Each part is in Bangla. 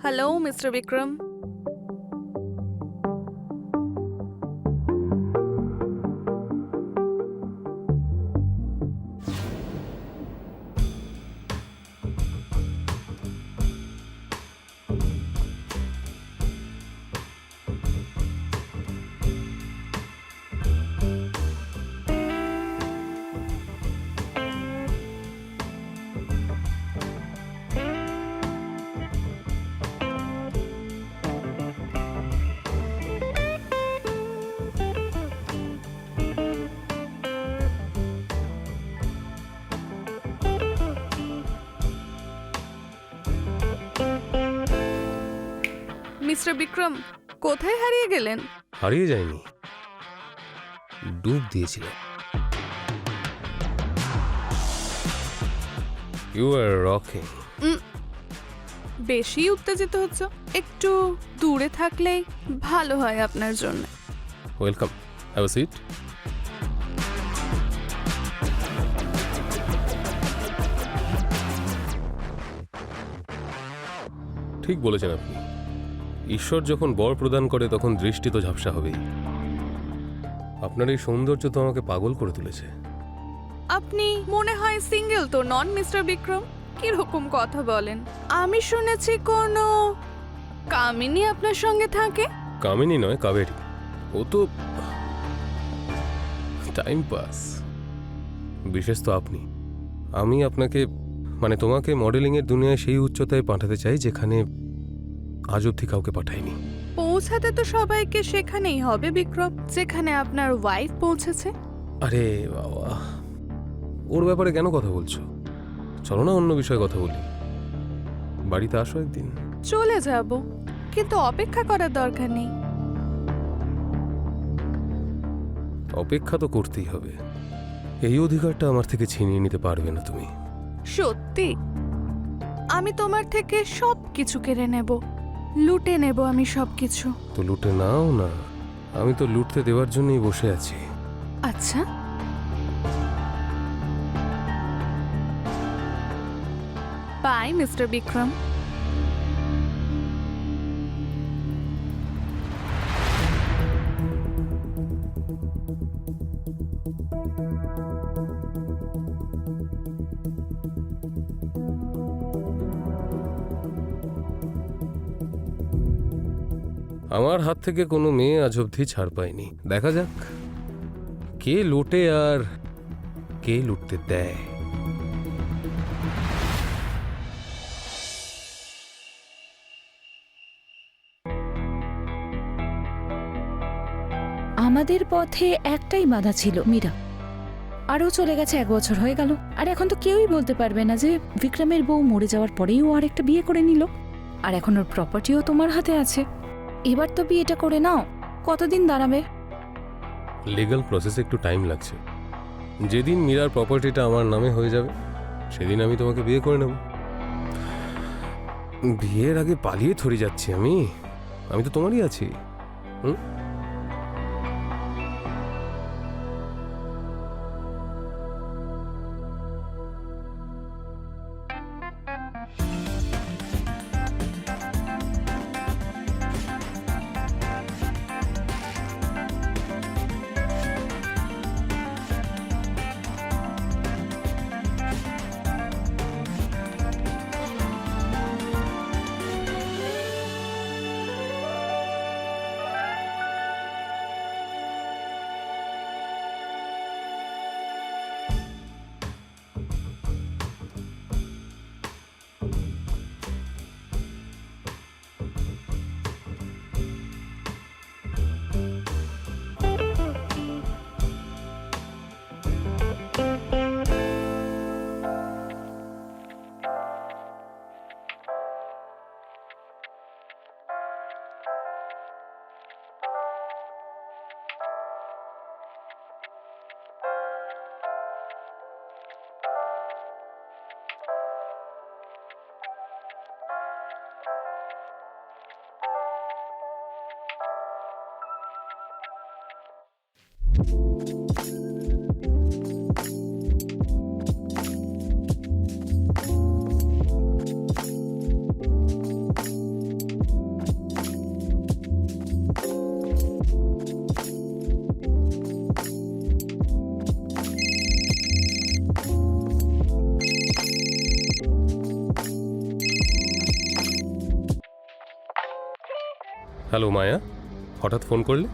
Hello mister Vikram. Mister Vikram, কোথায় হারিয়ে গেলেন? হারিয়ে যায়নি, ডুব দিয়েছিল। You are rocking. বেশি উত্তেজিত হচ্ছে, একটু দূরে থাকলেই ভালো হয় আপনার জন্য। Welcome, have a seat. ঠিক বলেছেন আপনি, ঈশ্বর যখন বর প্রদান করে তখন দৃষ্টি তো ঝাপসা হবেই। আপনার এই সৌন্দর্য তো আমাকে পাগল করে তুলেছে। আপনি মনে হয় সিঙ্গেল তো নন মিস্টার বিক্রম? কিরকম কথা বলেন? আমি শুনেছি কোনো কামিনী আপনার সঙ্গে থাকে। কামিনী নয়, কাবেরী। ও তো টাইম পাস। বিশেষ তো আপনি। আমি আপনাকে মানে তোমাকে মডেলিংয়ের দুনিয়ায় সেই উচ্চতায় পাঠাতে চাই যেখানে আজ অবধি কাউকে পাঠাইনি। পৌঁছাতে তো সবাইকে সেখানেই হবে বিক্রম, যেখানে আপনার ওয়াইফ পৌঁছেছে। আরে বাবা, ওর ব্যাপারে কেন কথা বলছো? চলো না অন্য বিষয়ে কথা বলি। বাড়িতে আসো একদিন। চলে যাব, কিন্তু অপেক্ষা করার দরকার নেই। অপেক্ষা তো করতেই হবে। এই অধিকারটা আমার থেকে ছিনিয়ে নিতে পারবে না তুমি। সত্যি? আমি তোমার থেকে সব কিছু কেড়ে নেব, লুটে নেব আমি সবকিছু। তো লুটে নাও না, আমি তো লুটতে দেওয়ার জন্যই বসে আছি। আচ্ছা, বাই মিস্টার বিক্রম। আমার হাত থেকে কোনো মেয়ে আজ অবধি ছাড় পায়নি। দেখা যাক কে লুটে আর কে লুটতে দেয়। আমাদের পথে একটাই বাধা ছিল, মীরা। আরও চলে গেছে 1 বছর হয়ে গেল, আর এখন তো কেউই বলতে পারবে না যে বিক্রমের বউ মরে যাওয়ার পরেই ও আর একটা বিয়ে করে নিল। আর এখন ওর প্রপার্টিও তোমার হাতে আছে। এবার তো বিয়েটা করে নাও, কতদিন দাঁড়াবে? লিগ্যাল প্রসেসে একটু টাইম লাগছে। যেদিন মীরার প্রপার্টিটা আমার নামে হয়ে যাবে সেদিন আমি তোমাকে বিয়ে করে নেব। বিয়ের আগে পালিয়ে থরি যাচ্ছি আমি? আমি তো তোমারই আছি। হুম, হ্যালো মায়া, হঠাৎ ফোন করলে?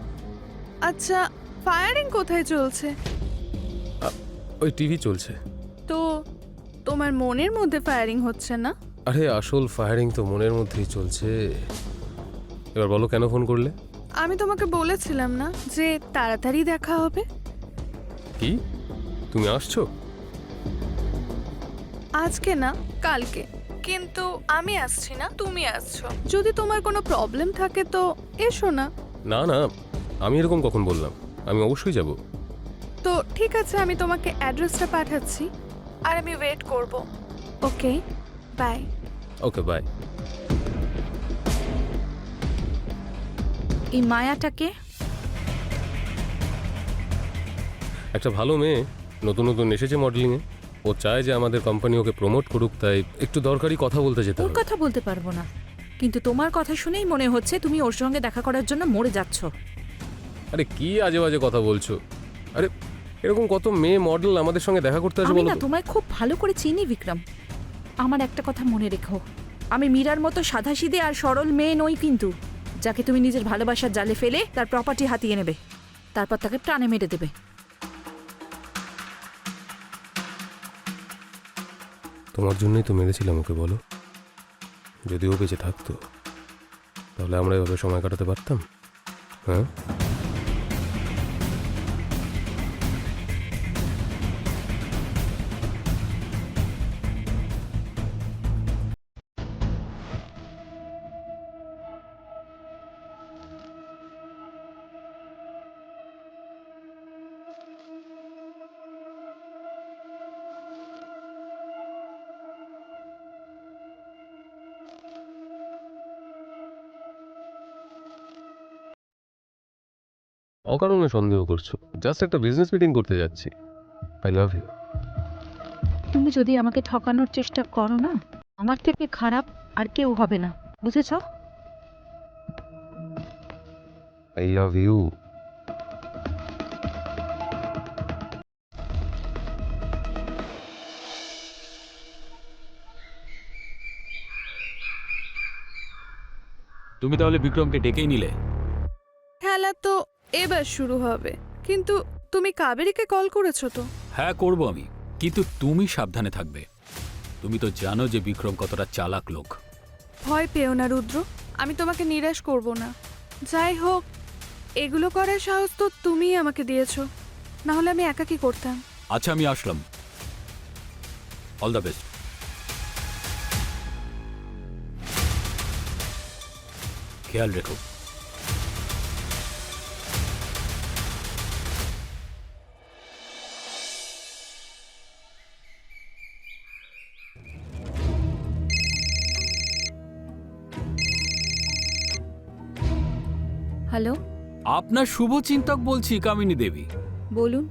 আচ্ছা, ফায়ারিং কোথায় চলছে? ওই টিভি চলছে। তো তোমার মনের মধ্যে ফায়ারিং হচ্ছে না? আরে আসল ফায়ারিং তো মনের মধ্যেই চলছে। এবার বলো কেন ফোন করলে? আমি তোমাকে বলেছিলাম না যে তাড়াতাড়ি দেখা হবে? কি, তুমি আসছো? আজকে না, কালকে। কিন্তু আমি আসছি না, তুমি আসছো। যদি তোমার কোনো প্রবলেম থাকে তো এসো না। না না, আমি এরকম কখন বললাম? আমি অবশ্যই যাব। তো ঠিক আছে, আমি তোমাকে অ্যাড্রেসটা পাঠাচ্ছি আর আমি ওয়েট করব। ওকে, বাই। Okay bye. এই মায়াটাকে একটা ভালো মেয়ে, নতুন নতুন এসেছে মডেলিংয়ে। ও চায় যে আমাদের কোম্পানি ওকে প্রমোট করুক, তাই একটু দরকারি কথা বলতে যেতে ওর হবে। কথা বলতে পারবো না, কিন্তু তোমার কথা শুনেই মনে হচ্ছে তুমি ওর সঙ্গে দেখা করার জন্য মরে যাচ্ছ। আরে কি আজে বাজে কথা বলছো? আরে এরকম কত মেয়ে মডেল আমাদের সঙ্গে দেখা করতে আসে আমি বলো না তো? তোমায় খুব ভালো করে চিনি বিক্রম। আমার একটা কথা মনে রেখো, আমি মীরার মতো সাধাসিধে আর সরল মেয়ে নই কিন্তু, যাকে তুমি নিজের ভালোবাসার জালে ফেলে তার প্রপার্টি হাতিয়ে নেবে, তারপর তাকে প্রাণে মেরে দেবে। তোমার জন্যই তো মেরেছিলাম ওকে, বলো। যদি ও বেঁচে থাকতো তাহলে আমরা এভাবে সময় কাটাতে পারতাম? হ্যাঁ, অকারণে সন্দেহ করছো। জাস্ট একটা বিজনেস মিটিং করতে যাচ্ছি। I love you. তুমি যদি আমাকে ঠকানোর চেষ্টা করো না, আমার থেকে খারাপ আর কেউ হবে না, বুঝেছো? I love you. তুমি তাহলে বিক্রমকে ডেকেই নিলে? খেলা তো এবার শুরু হবে, কিন্তু তুমি কাবেরীকে কল করেছো তো? হ্যাঁ করব আমি, কিন্তু তুমি সাবধানে থাকবে। তুমি তো জানো যে বিক্রম কতটা চালাক লোক। ভয় পেও না রুদ্র, আমি তোমাকে নিরাশ করব না। যাই হোক, এগুলো করার সাহস তো তুমিই আমাকে দিয়েছো, না হলে আমি একা কি করতাম? আচ্ছা আমি আসলাম, অল দ্য বেস্ট। খেয়াল রেখো। হ্যালো, আপনার শুভচিন্তক বলছি কামিনী দেবী। বলুন।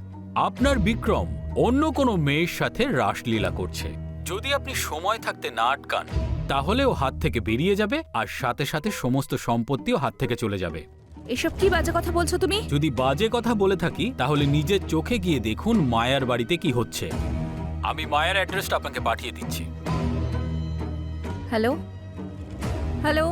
আপনার বিক্রম অন্য কোনো মেয়ের সাথে রাসলীলা করছে। যদি আপনি সময় থাকতে না আটকান তাহলে ও হাত থেকে বেরিয়ে যাবে, আর সাথে সাথে সমস্ত সম্পত্তিও হাত থেকে চলে যাবে। এসব কি বাজে কথা বলছো তুমি? যদি বাজে কথা বলে থাকি তাহলে নিজের চোখে গিয়ে দেখুন মায়ার বাড়িতে কি হচ্ছে। আমি মায়ার অ্যাড্রেসটা আপনাকে পাঠিয়ে দিচ্ছি। Hello hello,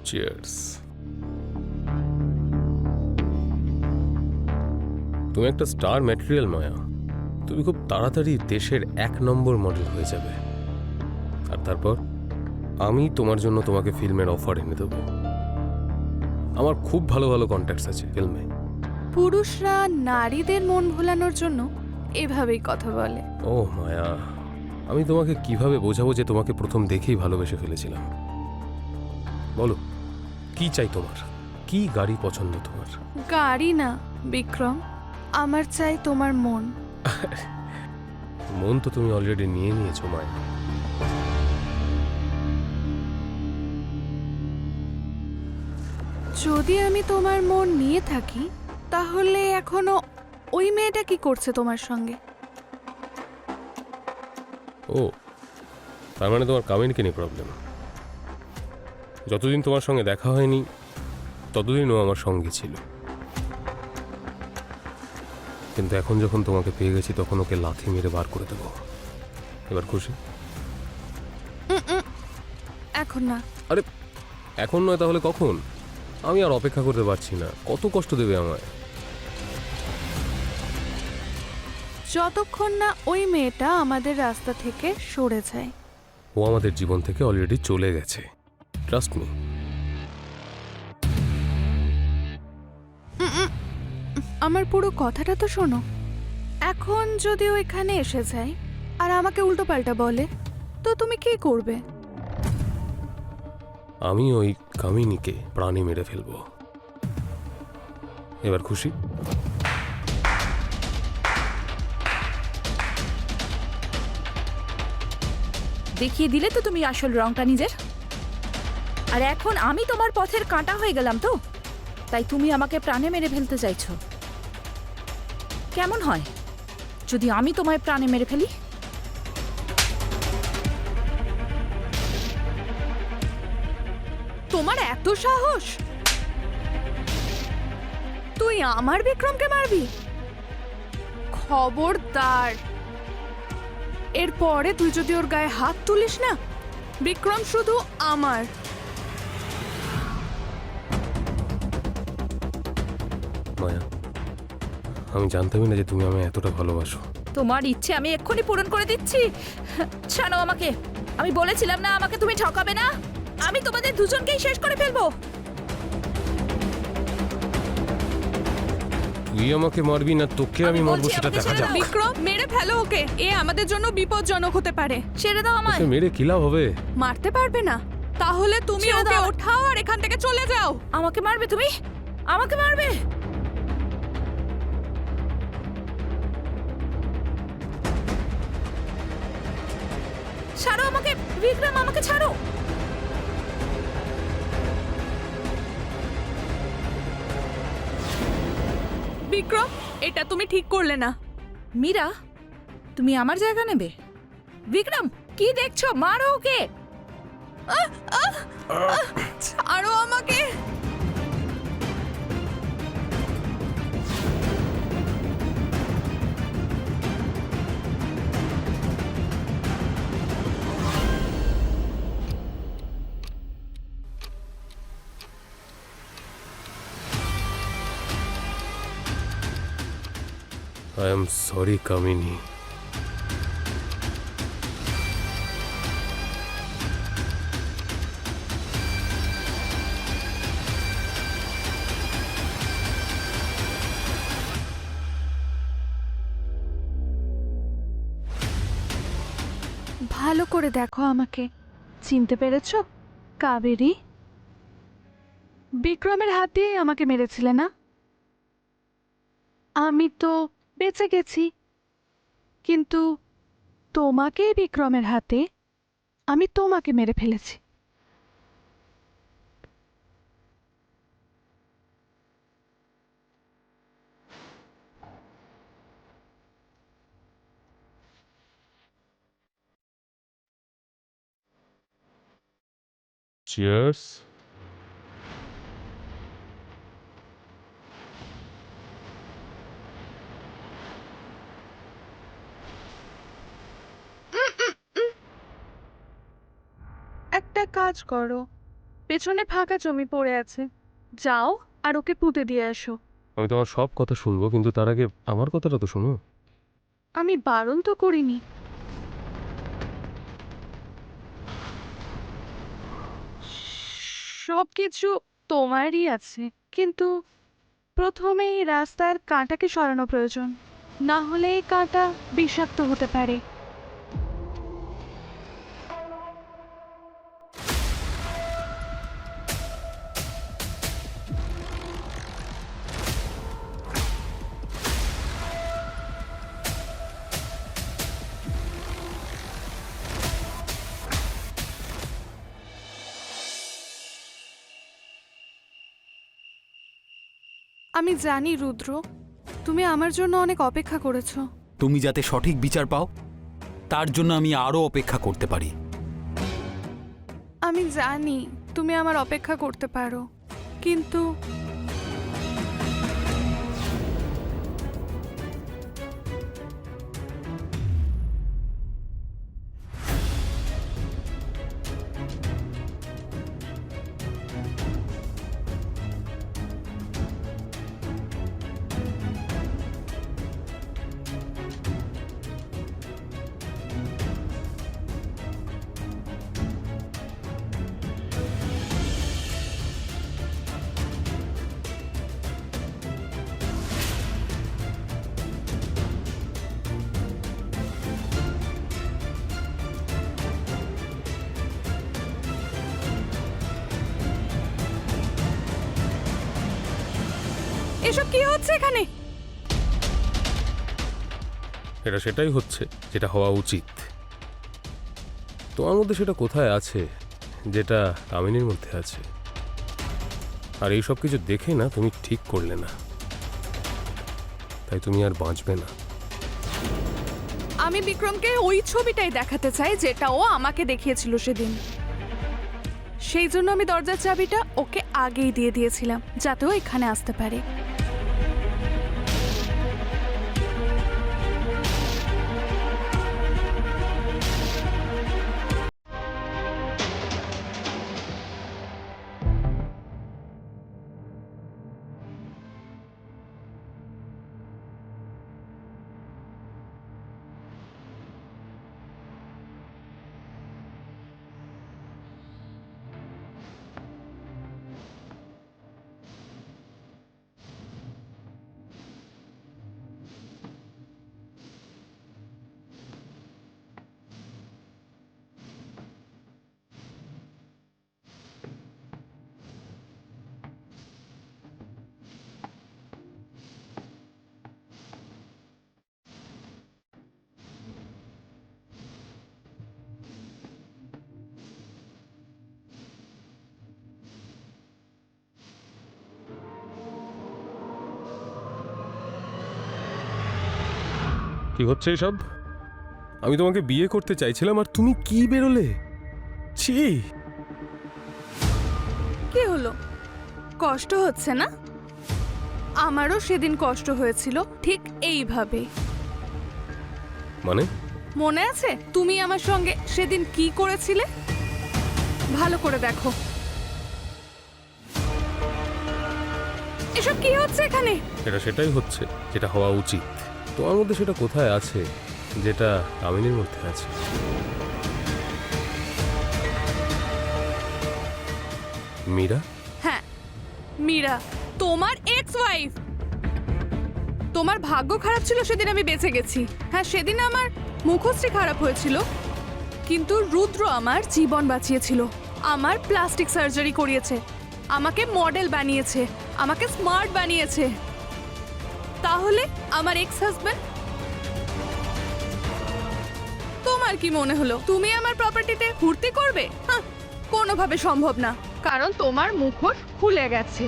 cheers. তুমি একটা স্টার ম্যাটেরিয়াল মায়া। তুমি খুব তাড়াতাড়ি দেশের 1 নম্বর মডেল হয়ে যাবে। আর তারপর আমি তোমার জন্য তোমাকে ফিল্মের অফার এনে দেবো। আমার খুব ভালো ভালো কন্ট্যাক্টস আছে ফিল্মে। পুরুষরা নারীদের মন ভোলানোর জন্য এভাবেই কথা বলে। ও মায়া, আমি তোমাকে কিভাবে বোঝাবো যে তোমাকে প্রথম দেখেই ভালোবেসে ফেলেছিলাম? বলো, কি চাই তোমার? কি গাড়ি পছন্দ তোমার? গাড়ি না বিক্রম, আমার চাই তোমার মন। মন তো তুমি অলরেডি নিয়ে নিয়েছো মায়া। যদি আমি তোমার মন নিয়ে থাকি তাহলে এখনো ওই মেয়েটা কি করছে তোমার সঙ্গে? ও, তার মানে তোমার কামিনীকে নিয়ে প্রবলেম। যতদিন তোমার সঙ্গে দেখা হয়নি ততদিন ও আমার সঙ্গে ছিল। কিন্তু এখন যখন তোমাকে পেয়ে গেছি তখন ওকে লাথি মেরে বার করে দেবো। এবার খুশি? এখন না। আরে এখন নয় তাহলে কখন? আমি আর অপেক্ষা করতে পারছি না। কত কষ্ট দেবে আমায়? যতক্ষণ না ওই মেয়েটা আমাদের রাস্তা থেকে সরে যায়। ও আমাদের জীবন থেকে অলরেডি চলে গেছে, ট্রাস্ট মি। আমার পুরো কথাটা তো শোনো। এখন যদি ও এখানে এসে যায় আর আমাকে উল্টোপাল্টা বলে, তো তুমি কি করবে? আমি ওই কামিনীকে প্রাণী মেরে ফেলবো। এবার খুশি? দেখিয়ে দিলে তো তুমি আসল রংটা নিজের। আর এখন আমি তোমার পথের কাঁটা হয়ে গেলাম তো, তাই তুমি আমাকে প্রাণে মেরে ফেলতে চাইছো। কেমন হয় যদি আমি তোমায় প্রাণে মেরে ফেলি? তোমার এত সাহস? তুই আমার বিক্রমকে মারবি? খবরদার, এরপরে তুই যদি ওর গায়ে হাত তুলিস না, বিক্রম শুধু আমার। মায়া, আমি জানতামই না যে তুমি আমায় এতটা ভালোবাসো। তোমার ইচ্ছে আমি এক্ষুনি পূরণ করে দিচ্ছি। ছাড়ো আমাকে। আমি বলেছিলাম না আমাকে তুমি ঠকাবে না। আমি তোমাদের দুজনকেই শেষ করে ফেলবো। তুই আমাকে মারবি না তোকে আমি আমি মারবো বলছি, সেটা আমাকে দেখা ছেড়ে যাবে। দাও। বিক্রম, মেরে ফেলো ওকে। এ আমাদের জন্য বিপজ্জনক হতে পারে। ছেড়ে দাও আমায়। ওকে মেরে কি লাভ হবে? মারতে পারবে না? তাহলে তুমি ছেড়ে ওকে দাও। ওঠাও আর এখান থেকে চলে যাও। আমাকে মারবে তুমি? আমাকে মারবে? ছাড়ো আমাকে বিক্রম, আমাকে ছাড়ো। বিক্রম, এটা তুমি ঠিক করলে না। মীরা, তুমি আমার জায়গা নেবে? বিক্রম, কি দেখছো? মারো ওকে। ছাড়ো আমাকে। আই এম সরি কামিনী। ভালো করে দেখো আমাকে। চিনতে পেরেছো? কাবেরী। বিক্রমের হাত দিয়ে আমাকে মেরেছিলে না? আমি তো বেঁচে গেছি, কিন্তু তোমাকে বিক্রমের হাতে আমি তোমাকে মেরে ফেলেছি। চিয়ার্স। একটা কাজ করো, পেছনে ফাঁকা জমি পড়ে আছে, যাও আর ওকে পুঁতে দিয়ে আসো। আমি তোমার সব কথা শুনবো, কিন্তু তার আগে আমার কথাটা তো শোনো। আমি বারণ তো করিনি। সবকিছু তোমারই আছে, কিন্তু প্রথমে এই রাস্তার কাঁটাকে সরানো প্রয়োজন, না হলে এই কাঁটা বিষাক্ত হতে পারে। আমি জানি রুদ্র, তুমি আমার জন্য অনেক অপেক্ষা করেছো। তুমি যাতে সঠিক বিচার পাও তার জন্য আমি আরও অপেক্ষা করতে পারি। আমি জানি তুমি আমার অপেক্ষা করতে পারো, কিন্তু এসব কি হচ্ছে এখানে? এটা সেটাই হচ্ছে যেটা হওয়া উচিত। তোমার মধ্যে সেটা কোথায় আছে যেটা কামিনীর মধ্যে আছে? আর এই সব কিছু দেখে না তুমি ঠিক করলে না, তাই তুমি আর বাঁচবে না। আমি বিক্রমকে ওই ছবিটাই দেখাতে চাই যেটা ও আমাকে দেখিয়েছিল সেদিন। সেই জন্য আমি দরজার চাবিটা ওকে আগেই দিয়ে দিয়েছিলাম, যাতে ও এখানে আসতে পারে। কি হচ্ছে এসব? আমি তোমাকে বিয়ে করতে চাইছিলাম আর তুমি কি বেরোলে? ছি! কি হলো? কষ্ট হচ্ছে না? আমারও সেদিন কষ্ট হয়েছিল ঠিক এইভাবে। মানে? মনে আছে তুমি আমার সঙ্গে সেদিন কি করেছিলে? ভালো করে দেখো। এসব কি হচ্ছে এখানে? এটা সেটাই হচ্ছে যেটা হওয়া উচিত। তোমার মধ্যে সেটা কোথায় আছে যেটা কামিনীর মধ্যে আছে? মীরা? হ্যাঁ, মীরা, তোমার এক্স ওয়াইফ। তোমার ভাগ্য খারাপ ছিল সেদিন আমি বেঁচে গেছি। হ্যাঁ, সেদিন আমার মুখশ্রী খারাপ হয়েছিল, কিন্তু রুদ্র আমার জীবন বাঁচিয়েছিল। আমার প্লাস্টিক সার্জারি করিয়েছে, আমাকে মডেল বানিয়েছে, আমাকে স্মার্ট বানিয়েছে। তাহলে আমার এক্স হাজব্যান্ড? তোমার কি মনে হলো তুমি আমার প্রপার্টিতে ফুর্তি করবে? হ্যাঁ, কোনোভাবে সম্ভব না, কারণ তোমার মুখোশ খুলে গেছে।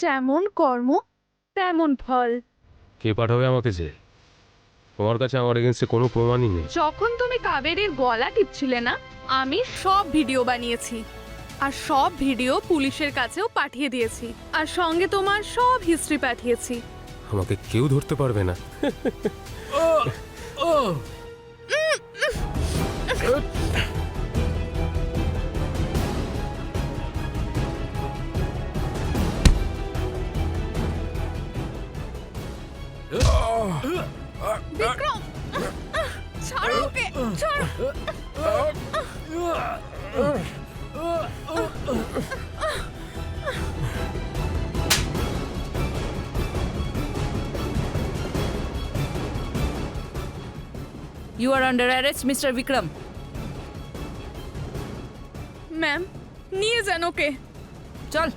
যেমন কর্ম তেমন ফল। কে পাঠাবে আমাকে? যে তোমার কাছে আমার এগেন্সে কোনো প্রমাণই নেই। যখন তুমি কাবেরীর গলা টিপছিলে না, আমি সব ভিডিও বানিয়েছি, আর সব ভিডিও পুলিশের কাছেও পাঠিয়ে দিয়েছি, আর সঙ্গে তোমার সব হিস্ট্রি পাঠিয়েছি। আমাকে কেউ ধরতে পারবে না। বিক্রম, ছাড়ো ওকে, ছাড়ো। You are under arrest, Mr. Vikram. Ma'am, নিয়ে যান ওকে। চল